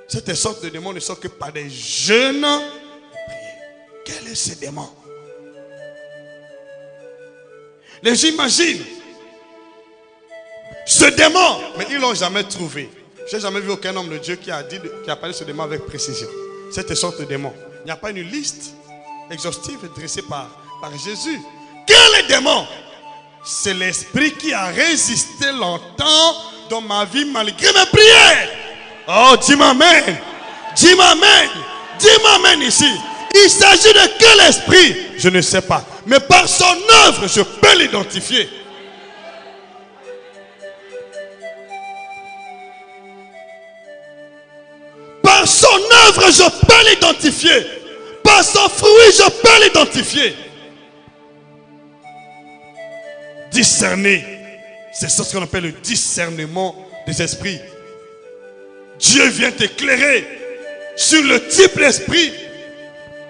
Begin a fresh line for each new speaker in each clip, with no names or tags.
Cette sorte de démon ne sort que par des jeûnes et prières. Quel est ce démon? Les gens imaginent ce démon, mais ils ne l'ont jamais trouvé. Je n'ai jamais vu aucun homme de Dieu qui a parlé de ce démon avec précision. Cette sorte de démon. Il n'y a pas une liste exhaustive dressée par Jésus. Quel est le démon? C'est l'esprit qui a résisté longtemps dans ma vie malgré mes prières. Oh, dis-moi amen. Dis-moi amen. Dis-moi amen ici. Il s'agit de quel esprit? Je ne sais pas. Mais par son œuvre, je peux l'identifier. Par son œuvre, je peux l'identifier. Par son fruit, je peux l'identifier. Discerner, c'est ce qu'on appelle le discernement des esprits. Dieu vient t'éclairer sur le type d'esprit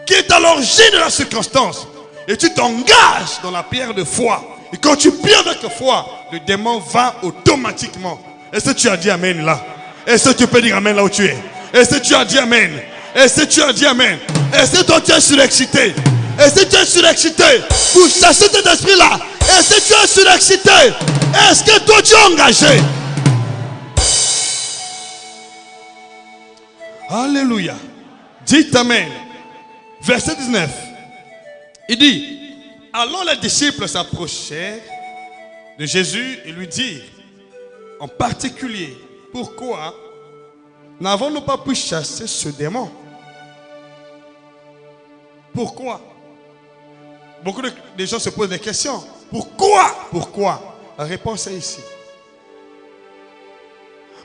qui est à l'origine de la circonstance. Et tu t'engages dans la prière de foi. Et quand tu pries avec foi, le démon va automatiquement. Est-ce que tu as dit amen là? Est-ce que tu peux dire amen là où tu es? Est-ce que tu as dit amen? Est-ce que tu as dit amen? Est-ce que toi tu es surexcité? Est-ce que tu es surexcité pour chasser cet esprit-là? Est-ce que tu es surexcité? Est-ce que toi tu es engagé? Alléluia. Dites amen. Verset 19. Il dit, alors les disciples s'approchèrent de Jésus et lui dirent, en particulier, pourquoi n'avons-nous pas pu chasser ce démon? Pourquoi? Beaucoup de gens se posent des questions. Pourquoi? Pourquoi? La réponse est ici.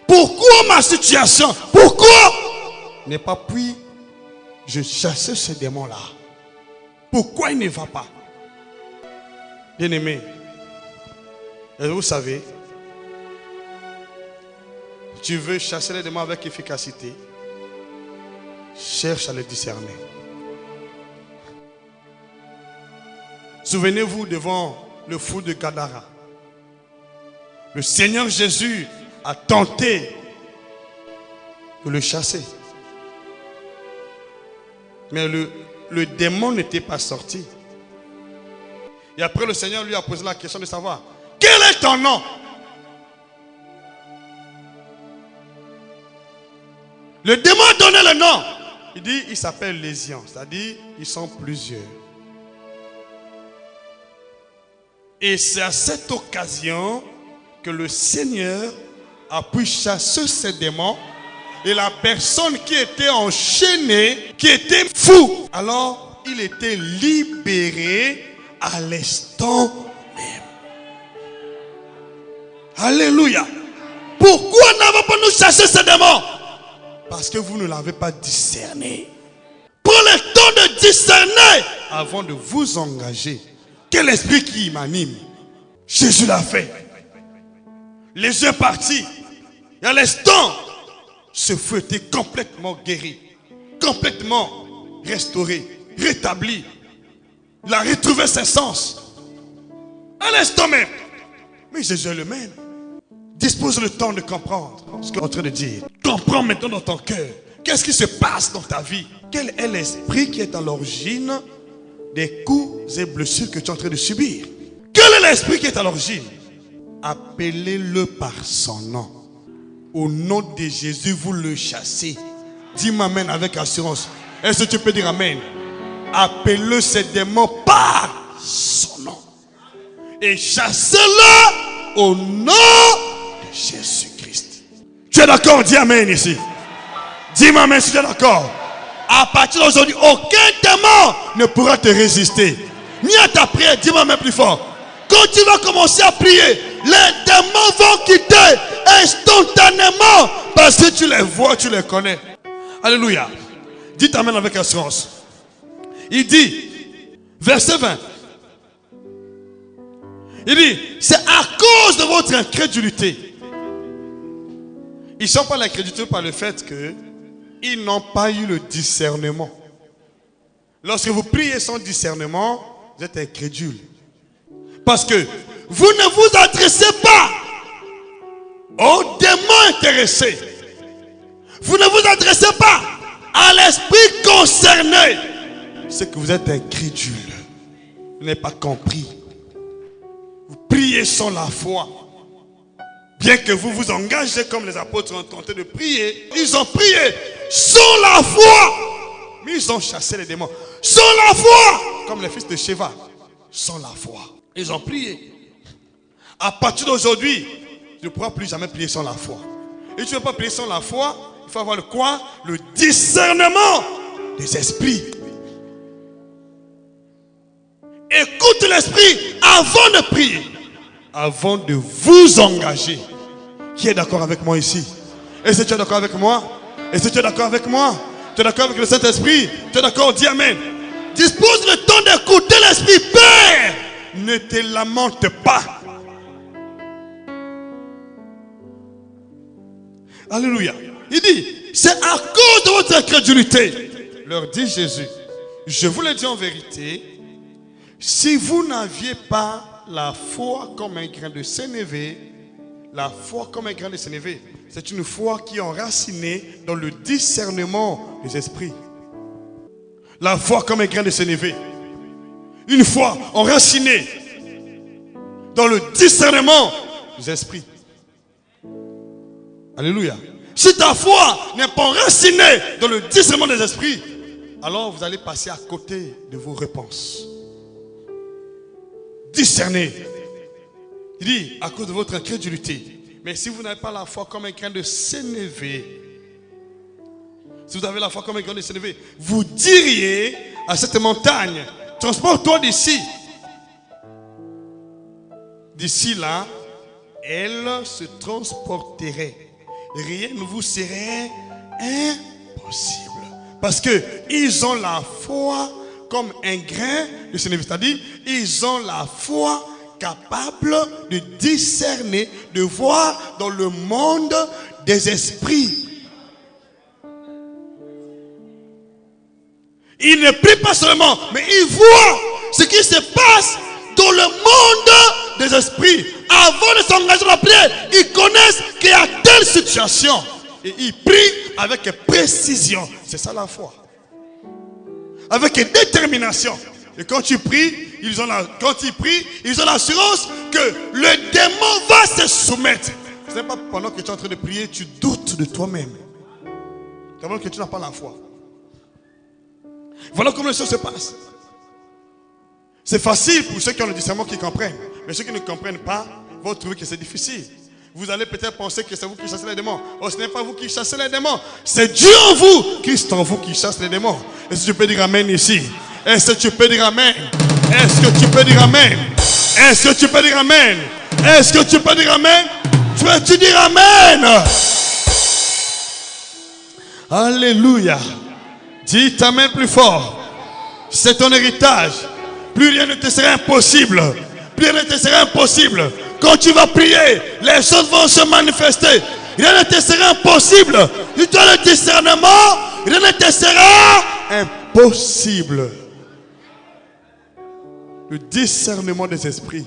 Pourquoi ma situation? Pourquoi n'est pas pu je chasser ce démon-là? Pourquoi il ne va pas? Bien-aimé, vous savez, tu veux chasser les démons avec efficacité, cherche à le discerner. Souvenez-vous devant le fou de Gadara. Le Seigneur Jésus a tenté de le chasser. Mais le démon n'était pas sorti. Et après le Seigneur lui a posé la question de savoir, quel est ton nom? Le démon a donné le nom. Il dit, il s'appelle Légion. C'est-à-dire, ils sont plusieurs. Et c'est à cette occasion que le Seigneur a pu chasser ces démons. Et la personne qui était enchaînée, qui était fou, alors il était libéré à l'instant même. Alléluia. Pourquoi n'avons pas nous chasser ces démons? Parce que vous ne l'avez pas discerné. Prenez le temps de discerner avant de vous engager. Quel esprit qui m'anime? Jésus l'a fait. Les yeux partis. Et à l'instant, ce feu était complètement guéri, complètement restauré, rétabli. Il a retrouvé ses sens. À l'instant même. Mais Jésus est le même. Dispose le temps de comprendre ce qu'on est en train de dire. Comprends maintenant dans ton cœur. Qu'est-ce qui se passe dans ta vie? Quel est l'esprit qui est à l'origine des coups et blessures que tu es en train de subir? Quel est l'esprit qui est à l'origine? Appelez-le par son nom. Au nom de Jésus, vous le chassez. Dis-moi amen avec assurance. Est-ce que tu peux dire amen? Appelez-le ces démons par son nom. Et chassez-le au nom de Jésus-Christ. Tu es d'accord? Dis amen ici. Dis-moi amen si tu es d'accord. À partir d'aujourd'hui, aucun démon ne pourra te résister. Ni à ta prière. Dis-moi amen plus fort. Quand tu vas commencer à prier, les démons vont quitter instantanément parce que tu les vois, tu les connais. Alléluia. Dites amen avec assurance. Il dit, verset 20. Il dit, c'est à cause de votre incrédulité. Ils ne sont pas l'incrédulité par le fait qu'ils n'ont pas eu le discernement. Lorsque vous priez sans discernement, vous êtes incrédule. Parce que vous ne vous adressez pas aux démons intéressés. Vous ne vous adressez n'obéissez pas à l'esprit concerné, c'est que vous êtes incrédule. Vous n'avez pas compris. Vous priez sans la foi. Bien que vous vous engagez comme les apôtres sont tentés de prier, ils ont prié sans la foi. Mais ils ont chassé les démons sans la foi. Comme les fils de Sheva, sans la foi. Ils ont prié. À partir d'aujourd'hui, tu ne pourras plus jamais prier sans la foi. Et tu ne peux pas prier sans la foi. Il faut avoir le quoi? Le discernement des esprits. Écoute l'esprit avant de prier. Avant de vous engager. Qui est d'accord avec moi ici? Est-ce que tu es d'accord avec moi? Est-ce que tu es d'accord avec moi? Tu es d'accord avec le Saint-Esprit? Tu es d'accord? Dis Amen. Dispose le temps d'écouter l'Esprit. Père, ne te lamente pas. Alléluia. Il dit, c'est à cause de votre incrédulité. Leur dit Jésus, je vous le dis en vérité, si vous n'aviez pas la foi comme un grain de sénévé, la foi comme un grain de sénévé, c'est une foi qui est enracinée dans le discernement des esprits. La foi comme un grain de sénévé. Une foi enracinée dans le discernement des esprits. Alléluia. Si ta foi n'est pas enracinée dans le discernement des esprits, alors vous allez passer à côté de vos réponses. Discerner. Il dit, à cause de votre incrédulité. Mais si vous n'avez pas la foi comme un grain de sénévé, si vous avez la foi comme un grain de sénévé, vous diriez à cette montagne, transporte-toi d'ici. D'ici là, elle se transporterait. Rien ne vous serait impossible. Parce qu'ils ont la foi comme un grain de sénévé. C'est-à-dire, ils ont la foi capable de discerner, de voir dans le monde des esprits. Ils ne prient pas seulement, mais ils voient ce qui se passe dans le monde des esprits. Avant de s'engager dans la prière, ils connaissent qu'il y a telle situation. Et ils prient avec précision. C'est ça la foi. Avec détermination. Et quand tu pries, quand ils prient, ils ont l'assurance que le démon va se soumettre. Ce n'est pas pendant que tu es en train de prier, tu doutes de toi-même. C'est avant que tu n'as pas la foi. Voilà comment les choses se passent. C'est facile pour ceux qui ont le discernement qui comprennent. Mais ceux qui ne comprennent pas vont trouver que c'est difficile. Vous allez peut-être penser que c'est vous qui chassez les démons. Oh, ce n'est pas vous qui chassez les démons. C'est Dieu en vous, Christ en vous qui chasse les démons. Est-ce que tu peux dire Amen ici? Est-ce que tu peux dire Amen? Est-ce que tu peux dire Amen? Est-ce que tu peux dire Amen? Est-ce que tu peux dire Amen? Tu veux-tu dire Amen? Alléluia. Dis Amen plus fort. C'est ton héritage. Plus rien ne te sera impossible. Plus rien ne te sera impossible. Quand tu vas prier, les choses vont se manifester. Rien ne te sera impossible. Si tu as le discernement, rien ne te sera impossible. Le discernement des esprits.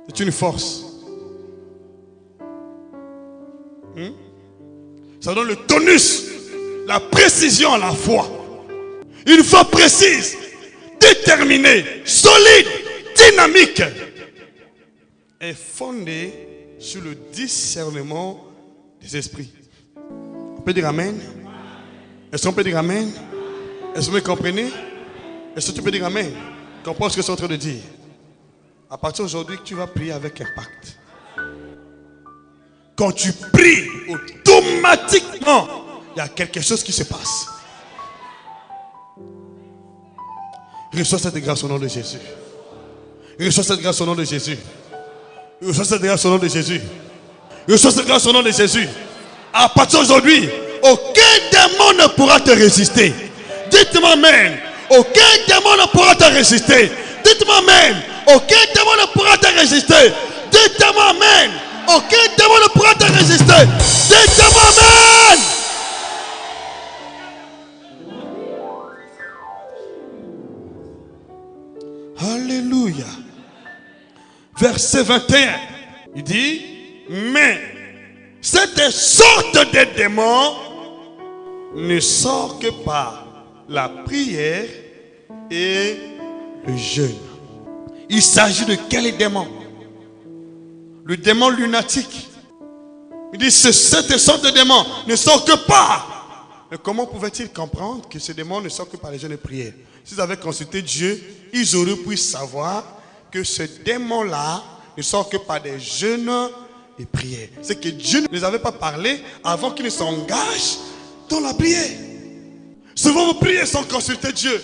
C'est une force. Ça donne le tonus, la précision à la foi. Une foi précise, déterminée, solide, dynamique, est fondée sur le discernement des esprits. On peut dire Amen? Est-ce qu'on peut dire Amen? Est-ce que vous me comprenez? Est-ce que tu peux dire Amen? Comprends ce que je suis en train de dire. À partir d'aujourd'hui, tu vas prier avec impact. Quand tu pries, automatiquement, il y a quelque chose qui se passe. Reçois cette grâce au nom de Jésus. Reçois cette grâce au nom de Jésus. Reçois cette grâce au nom de Jésus. Reçois cette grâce au nom de Jésus. À partir d'aujourd'hui, aucun démon ne pourra te résister. Dites-moi Amen. Aucun démon ne pourra te résister. Dites-moi Amen. Aucun démon ne pourra te résister. Dites-moi Amen. Aucun démon ne pourra te résister. Dites-moi Amen. Alléluia. Verset 21. Il dit, mais Cette sorte de démon ne sort que par la prière et le jeûne. Il s'agit de quel démon? Le démon lunatique. Il dit cette sorte de démon ne sort que par. Mais comment pouvait-il comprendre que ce démon ne sort que par les jeûnes et prières? S'ils avaient consulté Dieu, ils auraient pu savoir que ce démon-là ne sort que par des jeûnes et prières. C'est que Dieu ne les avait pas parlé avant qu'ils ne s'engagent dans la prière. Souvent vous priez sans consulter Dieu.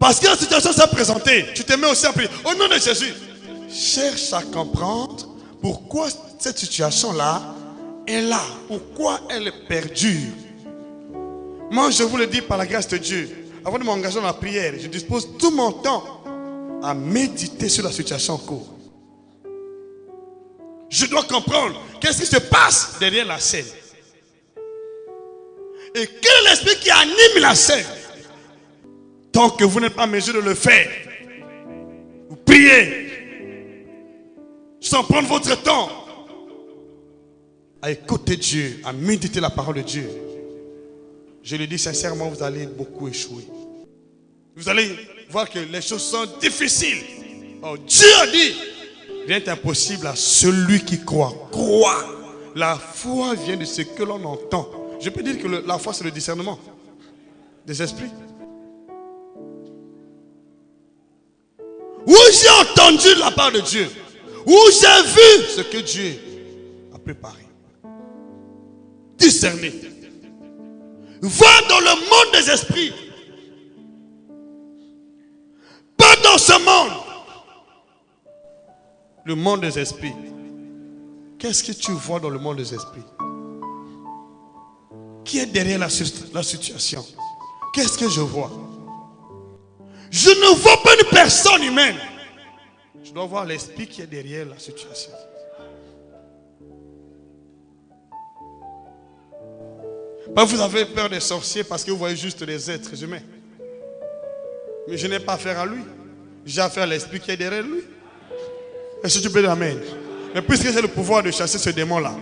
Parce que la situation s'est présentée, tu te mets aussi à prier. Au nom de Jésus, cherche à comprendre pourquoi cette situation-là est là. Pourquoi elle perdure. Moi, je vous le dis par la grâce de Dieu. Avant de m'engager dans la prière, je dispose tout mon temps à méditer sur la situation en cours. Je dois comprendre qu'est-ce qui se passe derrière la scène. Et quel est l'esprit qui anime la scène? Tant que vous n'êtes pas en mesure de le faire, vous priez sans prendre votre temps à écouter Dieu, à méditer la parole de Dieu. Je le dis sincèrement, vous allez beaucoup échouer. Vous allez voir que les choses sont difficiles. Oh, Dieu a dit, rien n'est impossible à celui qui croit. Croit. La foi vient de ce que l'on entend. Je peux dire que la foi, c'est le discernement des esprits. Où j'ai entendu la part de Dieu, où j'ai vu ce que Dieu a préparé. Discerner. Va dans le monde des esprits. Pas dans ce monde. Le monde des esprits. Qu'est-ce que tu vois dans le monde des esprits? Qui est derrière la situation? Qu'est-ce que je vois? Je ne vois pas une personne humaine. Je dois voir l'esprit qui est derrière la situation. Pas vous avez peur des sorciers parce que vous voyez juste les êtres humains. Mais je n'ai pas affaire à lui. J'ai affaire à l'esprit qui est derrière lui. Est-ce que tu peux dire amen? Mais puisque j'ai le pouvoir de chasser ce démon-là,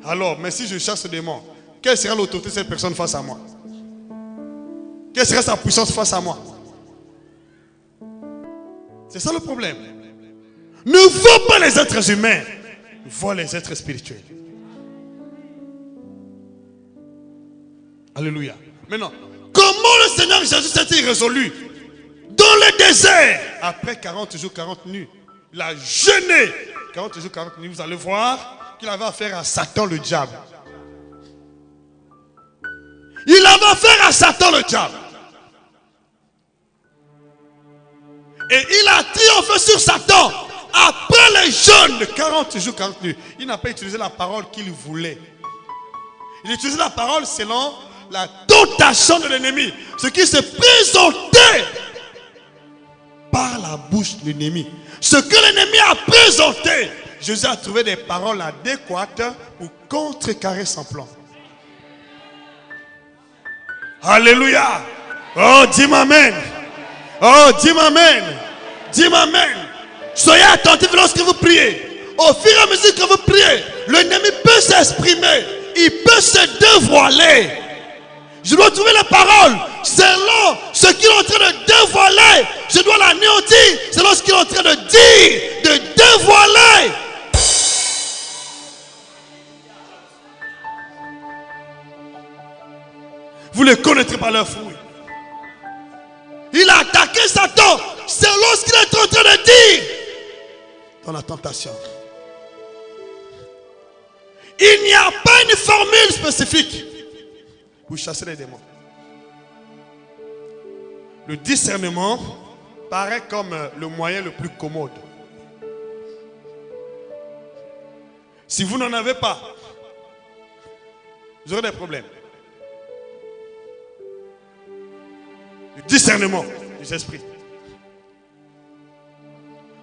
alors, mais si je chasse ce démon, quelle sera l'autorité de cette personne face à moi? Quelle sera sa puissance face à moi? C'est ça le problème. Ne vois pas les êtres humains, vois les êtres spirituels. Alléluia. Maintenant, comment le Seigneur Jésus s'est-il résolu? Dans le désert, après 40 jours, 40 nuits, il a jeûné. 40 jours, 40 nuits, vous allez voir qu'il avait affaire à Satan le diable. Il avait affaire à Satan le diable. Et il a triomphé sur Satan après les jeûnes de 40 jours, 40 nuits. Il n'a pas utilisé la parole qu'il voulait. Il a utilisé la parole selon la tentation de l'ennemi. Ce qui se présentait par la bouche de l'ennemi. Ce que l'ennemi a présenté. Jésus a trouvé des paroles adéquates pour contrecarrer son plan. Alléluia. Oh, dis-moi amen. Oh, dis-moi amen. Dis-moi amen. Soyez attentifs lorsque vous priez. Au fur et à mesure que vous priez, l'ennemi peut s'exprimer. Il peut se dévoiler. Je dois trouver la parole selon ce qu'il est en train de dévoiler. Je dois l'anéantir selon ce qu'il est en train de dire, de dévoiler. Vous les connaîtrez par leurs fruits. Il a attaqué Satan selon ce qu'il est en train de dire dans la tentation. Il n'y a pas une formule spécifique pour chasser les démons. Le discernement paraît comme le moyen le plus commode. Si vous n'en avez pas, vous aurez des problèmes. Le discernement des esprits.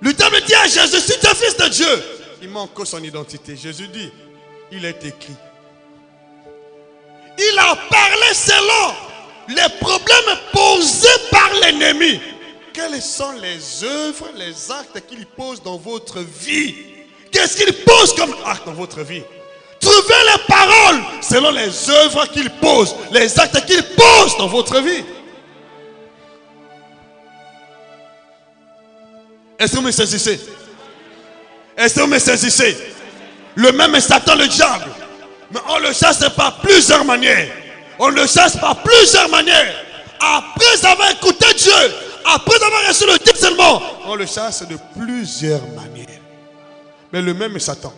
Le diable dit à Jésus, si tu es fils de Dieu, il manque son identité. Jésus dit, il est écrit. Il a parlé selon les problèmes posés par l'ennemi. Quelles sont les œuvres, les actes qu'il pose dans votre vie? Qu'est-ce qu'il pose comme acte dans votre vie? recevez les paroles selon les œuvres qu'il pose, les actes qu'il pose dans votre vie. Est-ce que vous me saisissez? Est-ce que vous me saisissez? Le même est Satan, le diable. Mais on le chasse par plusieurs manières. On le chasse par plusieurs manières. Après avoir écouté Dieu, après avoir reçu le discernement, on le chasse de plusieurs manières. Mais le même est Satan.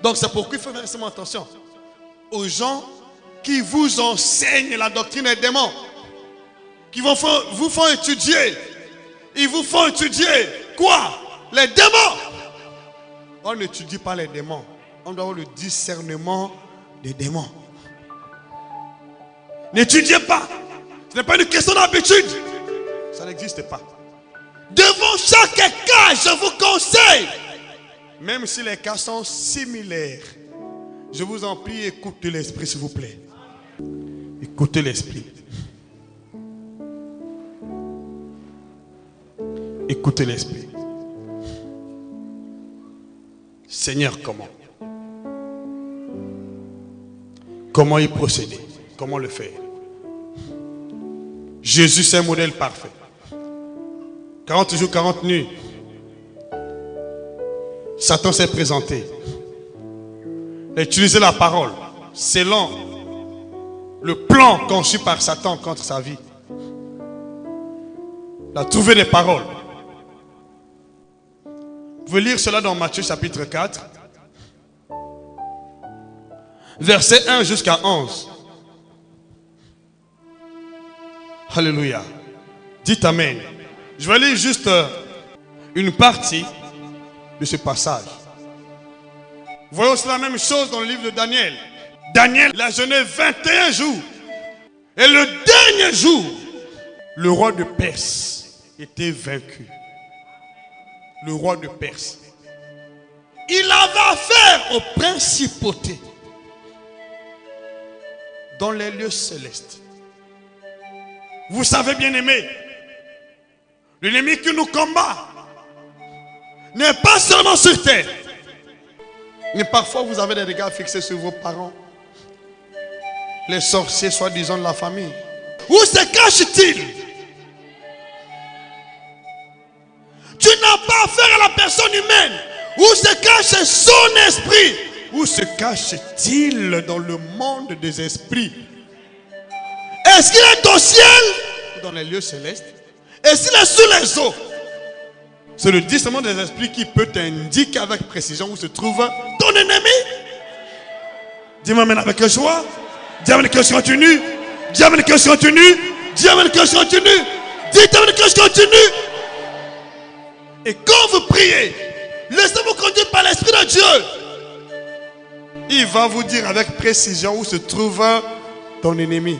Donc c'est pourquoi il faut faire extrêmement attention aux gens qui vous enseignent la doctrine des démons, qui vous font étudier. Ils vous font étudier quoi? Les démons. On n'étudie pas les démons. On doit avoir le discernement des démons. N'étudiez pas. Ce n'est pas une question d'habitude. Ça n'existe pas. Devant chaque cas, je vous conseille, même si les cas sont similaires, je vous en prie, écoutez l'esprit s'il vous plaît. Écoutez l'esprit. Écoutez l'esprit. Seigneur, comment? Comment y procéder? Comment le faire? Jésus, c'est un modèle parfait. 40 jours, 40 nuits. Satan s'est présenté. Il a utilisé la parole selon le plan conçu par Satan contre sa vie. Il a trouvé des paroles. Vous pouvez lire cela dans Matthieu chapitre 4, verset 1 jusqu'à 11. Alléluia. Dites Amen. Je vais lire juste une partie de ce passage. Vous voyez aussi la même chose dans le livre de Daniel. Daniel, il a jeûné 21 jours. Et le dernier jour, le roi de Perse était vaincu. Le roi de Perse. Il avait affaire aux principautés dans les lieux célestes. Vous savez, bien aimé, l'ennemi qui nous combat n'est pas seulement sur terre. Mais parfois vous avez des regards fixés sur vos parents, les sorciers soi-disant de la famille. Où se cache-t-il? Tu n'as pas affaire à la personne humaine. Où se cache son esprit? Où se cache-t-il dans le monde des esprits? Est-ce qu'il est au ciel ou dans les lieux célestes? Est-ce qu'il est sous les eaux? C'est le discernement des esprits qui peut t'indiquer avec précision où se trouve ton ennemi. Dis-moi maintenant avec joie. Dis avec que je continue. Dis avec que je continue. Dis avec que je continue. Dis avec que je continue. Et quand vous priez, laissez-vous conduire par l'Esprit de Dieu. Il va vous dire avec précision où se trouve ton ennemi.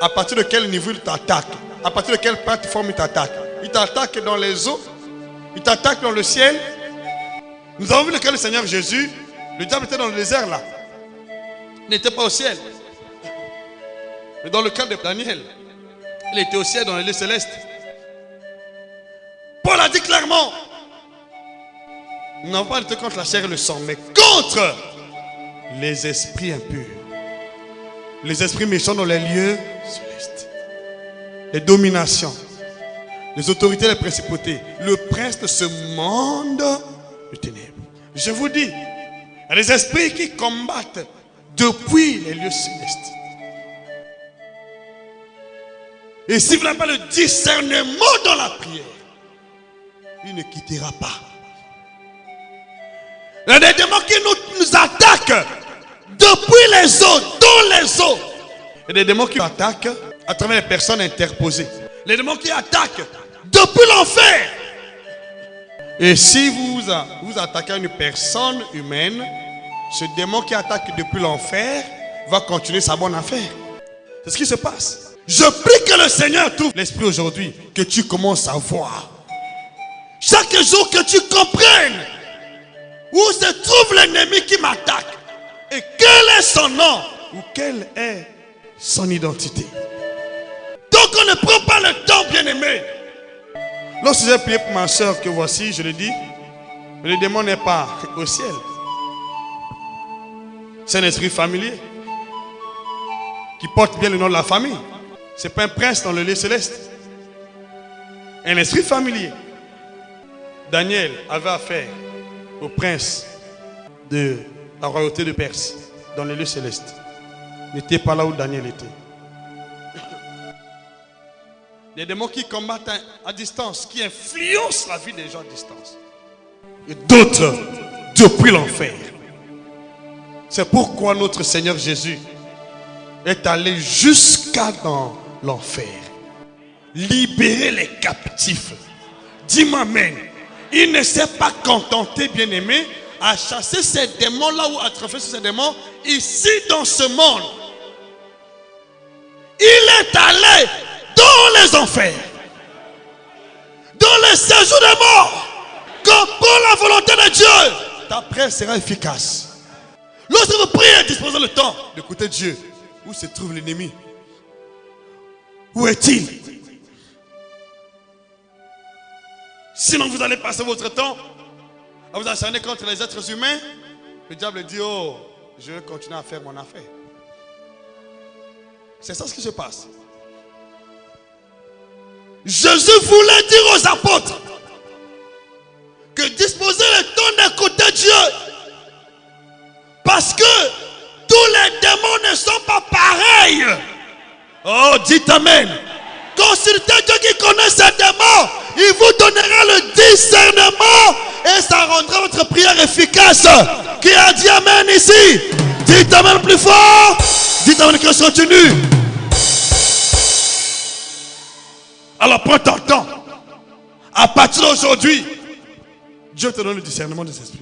À partir de quel niveau il t'attaque. À partir de quelle plateforme il t'attaque. Il t'attaque dans les eaux. Il t'attaque dans le ciel. Nous avons vu le cas du Seigneur Jésus. Le diable était dans le désert là. Il n'était pas au ciel. Mais dans le cas de Daniel, il était au ciel dans les lieux célestes. Paul a dit clairement, nous n'avons pas lutté contre la chair et le sang, mais contre les esprits impurs. Les esprits méchants dans les lieux célestes. Les dominations. Les autorités, les principautés. Le prince de ce monde de ténèbres. Je vous dis, il y a des esprits qui combattent depuis les lieux célestes. Et si vous n'avez pas le discernement dans la prière, il ne quittera pas. Il y a des démons qui nous attaquent depuis les eaux, dans les eaux. Il y a des démons qui attaquent à travers les personnes interposées. Les démons qui attaquent depuis l'enfer. Et si vous attaquez une personne humaine, ce démon qui attaque depuis l'enfer va continuer sa bonne affaire. C'est ce qui se passe. Je prie que le Seigneur t'ouvre l'esprit aujourd'hui, que tu commences à voir. Chaque jour que tu comprennes où se trouve l'ennemi qui m'attaque et quel est son nom ou quelle est son identité. Donc on ne prend pas le temps, bien aimé. Lorsque j'ai prié pour ma soeur que voici, je lui dis, le démon n'est pas au ciel. C'est un esprit familier qui porte bien le nom de la famille. Ce n'est pas un prince dans le lieu céleste. Un esprit familier. Daniel avait affaire au prince de la royauté de Perse dans le lieu céleste. Il n'était pas là où Daniel était. Des démons qui combattent à distance, qui influencent la vie des gens à distance. Et d'autres depuis l'enfer. C'est pourquoi notre Seigneur Jésus est allé jusqu'à dans l'enfer. Libérer les captifs. Dis-moi amen. Il ne s'est pas contenté, bien-aimé, à chasser ces démons-là ou à attraper ces démons ici dans ce monde. Il est allé dans les enfers, dans les séjours des morts. Quand pour la volonté de Dieu, ta prière sera efficace. Lorsque vous priez, disposez le temps d'écouter Dieu. Où se trouve l'ennemi? Où est-il? Sinon vous allez passer votre temps à vous acharner contre les êtres humains. Le diable dit, oh, je vais continuer à faire mon affaire. C'est ça ce qui se passe. Jésus voulait dire aux apôtres que disposer le temps d'écouter Dieu. Parce que tous les démons ne sont pas pareils. Oh, dites amen. Consultez Dieu qui connaît ces démons. Il vous donnera le discernement et ça rendra votre prière efficace. Qui a dit amen ici? Dites amen plus fort. Dites amen que je continue. Alors prends ton temps. À partir d'aujourd'hui, Dieu te donne le discernement des esprits.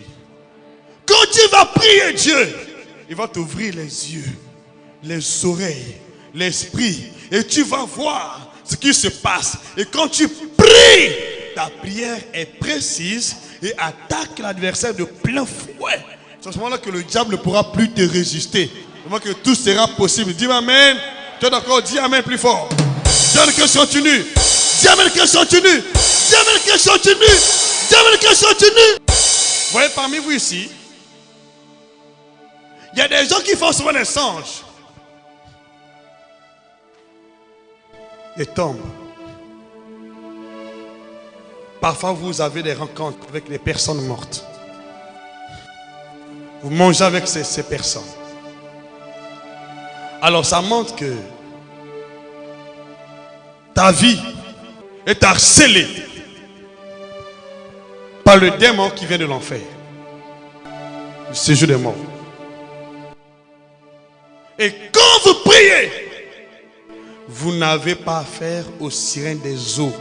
Quand tu vas prier Dieu, il va t'ouvrir les yeux, les oreilles, l'esprit. Et tu vas voir ce qui se passe. Et quand tu pries, ta prière est précise et attaque l'adversaire de plein fouet. C'est à ce moment-là que le diable ne pourra plus te résister. Je vois que tout sera possible. Dis amen. Tu es d'accord? Dis amen plus fort. Dis amen que je continue. Dis amen que je continue. Dis amen que je continue. Dis amen que je continue. Vous voyez parmi vous ici, il y a des gens qui font souvent des songes. Et tombent. Parfois vous avez des rencontres avec des personnes mortes. Vous mangez avec ces personnes. Alors ça montre que ta vie est harcelée par le démon qui vient de l'enfer. Le séjour des morts. Et quand vous priez, vous n'avez pas affaire aux sirènes des eaux.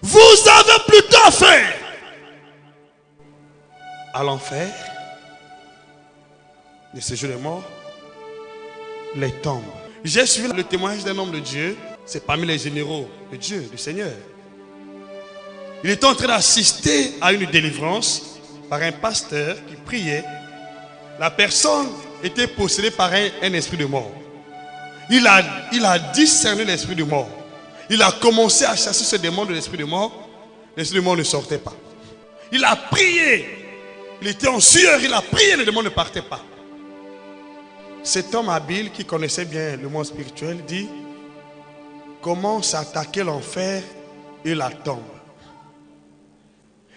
Vous avez plutôt affaire à l'enfer, le séjour des morts, les tombes. J'ai suivi le témoignage d'un homme de Dieu. C'est parmi les généraux de Dieu, du Seigneur. Il était en train d'assister à une délivrance par un pasteur qui priait. La personne était possédée par un esprit de mort. Il a discerné l'esprit de mort. Il a commencé à chasser ce démon de l'esprit de mort. L'esprit de mort ne sortait pas. Il a prié. Il était en sueur. Il a prié. Le démon ne partait pas. Cet homme habile qui connaissait bien le monde spirituel dit: commence à attaquer l'enfer et la tombe.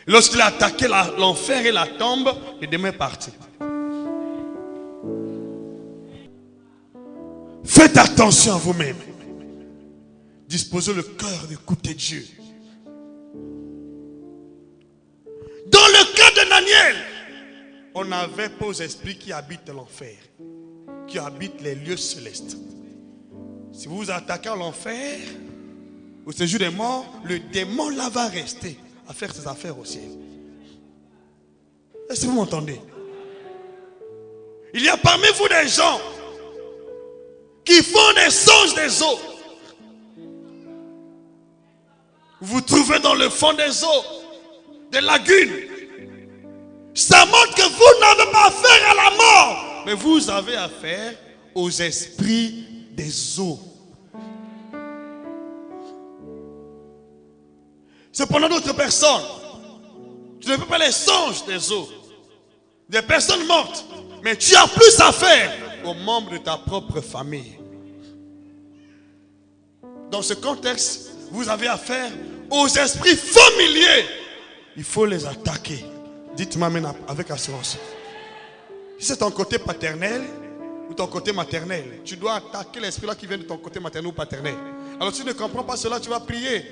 Lorsqu'il a attaqué l'enfer et la tombe, le démon est parti. Faites attention à vous-même. Disposez le cœur d'écouter Dieu. Dans le cas de Daniel, on n'avait pas aux esprits qui habitent l'enfer, qui habitent les lieux célestes. Si vous vous attaquez à l'enfer, au séjour des morts, le démon là va rester à faire ses affaires au ciel. Est-ce que vous m'entendez? Il y a parmi vous des gens qui font des songes des eaux. Vous vous trouvez dans le fond des eaux, des lagunes. Ça montre que vous n'avez pas affaire à la mort, mais vous avez affaire aux esprits des eaux. Cependant, d'autres personnes, tu ne veux pas les songes des autres, des personnes mortes. Mais tu as plus à faire aux membres de ta propre famille. Dans ce contexte, vous avez affaire aux esprits familiers. Il faut les attaquer. Dites-moi avec assurance. Si c'est ton côté paternel ou ton côté maternel, tu dois attaquer l'esprit-là qui vient de ton côté maternel ou paternel. Alors si tu ne comprends pas cela, tu vas prier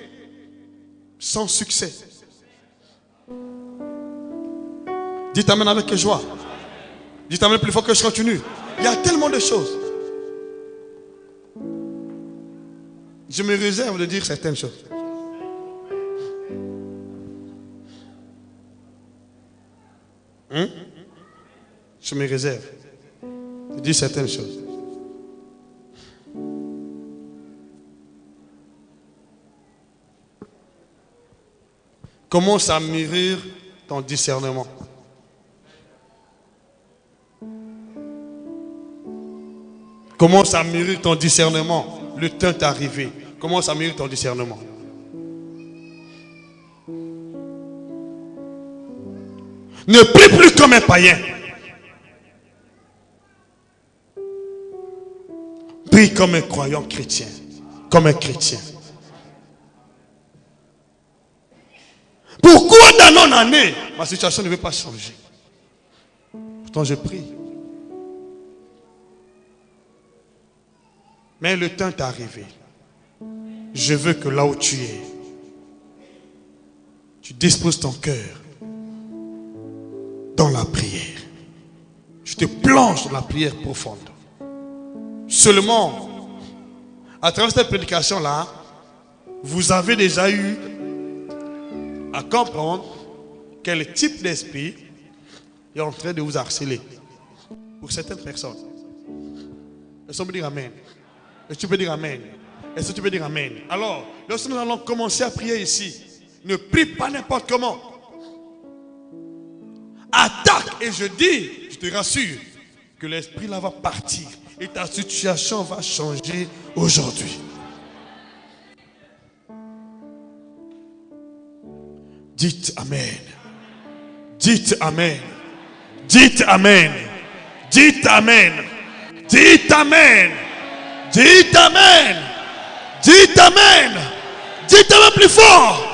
sans succès. Dites amen avec joie. Dites amen plus fort que je continue. Il y a tellement de choses. Je me réserve de dire certaines choses. Je me réserve de dire certaines choses. Commence à mûrir ton discernement. Commence à mûrir ton discernement. Le temps est arrivé. Commence à mûrir ton discernement. Ne prie plus comme un païen. Prie comme un croyant chrétien. Comme un chrétien. Pourquoi dans nos années, ma situation ne veut pas changer? Pourtant je prie. Mais le temps est arrivé. Je veux que là où tu es, tu disposes ton cœur dans la prière. Je te plonge dans la prière profonde. Seulement, à travers cette prédication-là, vous avez déjà eu à comprendre quel type d'esprit est en train de vous harceler. Pour certaines personnes. Est-ce qu'on peut dire amen? Est-ce que tu peux dire amen? Est-ce que tu peux dire amen? Alors, lorsque nous allons commencer à prier ici, ne prie pas n'importe comment. Attaque, et je dis, je te rassure, que l'esprit là va partir et ta situation va changer aujourd'hui. Dites amen. Dites amen. Dites amen. Dites amen. Dites amen. Dites amen. Dites amen. Dites amen plus fort.